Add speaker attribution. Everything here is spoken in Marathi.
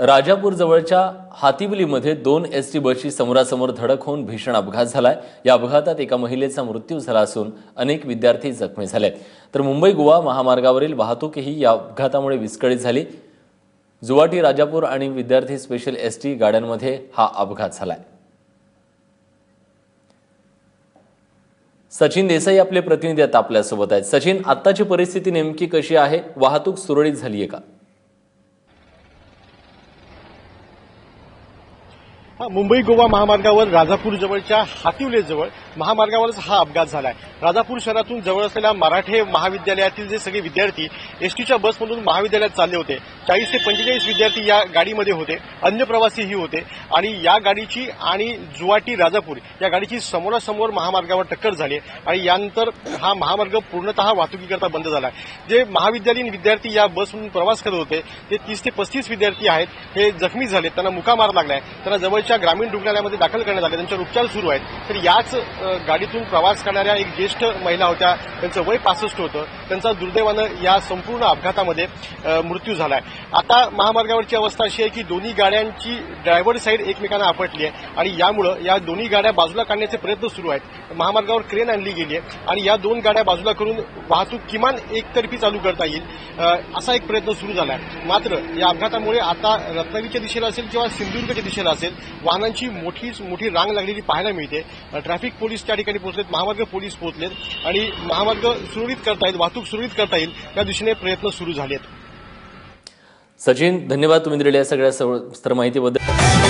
Speaker 1: राजापूर जवळच्या हातिवलीमध्ये दोन एसटी बसची समोरासमोर धडक होऊन भीषण अपघात झालाय। या अपघातात एका महिलेचा मृत्यू झाला असून अनेक विद्यार्थी जखमी झालेत। तर मुंबई गोवा महामार्गावरील वाहतूकही या अपघातामुळे विस्कळीत झाली। जुवाटी राजापूर आणि विद्यार्थी स्पेशल एसटी गाड्यांमध्ये हा अपघात झालाय। सचिन देसाई आपले प्रतिनिधी आता आपल्यासोबत आहेत। सचिन, आत्ताची परिस्थिती नेमकी कशी आहे? वाहतूक सुरळीत झाली आहे का?
Speaker 2: मुंबई गोवा महामार्गावर राजापूर जवळच्या हातिवलेजवळ महामार्गावरच हा अपघात झालाय। राजापूर शहरातून जवळ असलेल्या मराठे महाविद्यालयातील जे सगळे विद्यार्थी एसटीच्या बसमधून महाविद्यालयात चालले होते, 40 ते 45 विद्यार्थी या गाडीमध्ये होते, अन्य प्रवासीही होते आणि या गाडीची आणि जुवाटी राजापूर या गाडीची समोरासमोर महामार्गावर टक्कर झाली आणि यानंतर हा महामार्ग पूर्णतः वाहतुकीकरता बंद झाला। जे महाविद्यालयीन विद्यार्थी या बसमधून प्रवास करत होते ते 30 ते 35 विद्यार्थी आहेत, हे जखमी झाले, त्यांना मुकामार लागलाय, त्यांना जवळच्या ग्रामीण रुग्णालयामध्ये दाखल करण्यात आले, त्यांच्यावर उपचार सुरू आहेत। तर याच गाडीतून प्रवास करणाऱ्या एक ज्येष्ठ महिला होत्या, त्यांचं वय 65 होतं, त्यांचा दुर्दैवानं या संपूर्ण अपघातामध्ये मृत्यू झालाय। आता महामार्गावरची अवस्था अशी आहे की दोन्ही गाड्यांची ड्रायव्हर साईड एकमेकांना आपटली आहे आणि यामुळे या दोन्ही गाड्या बाजूला काढण्याचे प्रयत्न सुरू आहेत। महामार्गावर क्रेन आणली गेली आहे आणि या दोन गाड्या बाजूला करून वाहतूक किमान एकतर्फी चालू करता येईल असा एक प्रयत्न सुरू झाला आहे। मात्र या अपघातामुळे आता रत्नागिरीच्या दिशेला असेल किंवा सिंधुदुर्गच्या दिशेला असेल वाहनांची मोठी रांग लागलेली पाहायला मिळते। ट्रॅफिक पोलीस त्या ठिकाणी पोहोचलेत, महामार्ग पोलीस पोहोचलेत आणि महामार्ग सुरळीत करता येईल, वाहतूक सुरळीत करता येईल या दिशेने प्रयत्न सुरू झालेत।
Speaker 1: सचिन, धन्यवाद तुम्ही दिलेल्या सगळ्या सविस्तर माहितीबद्दल।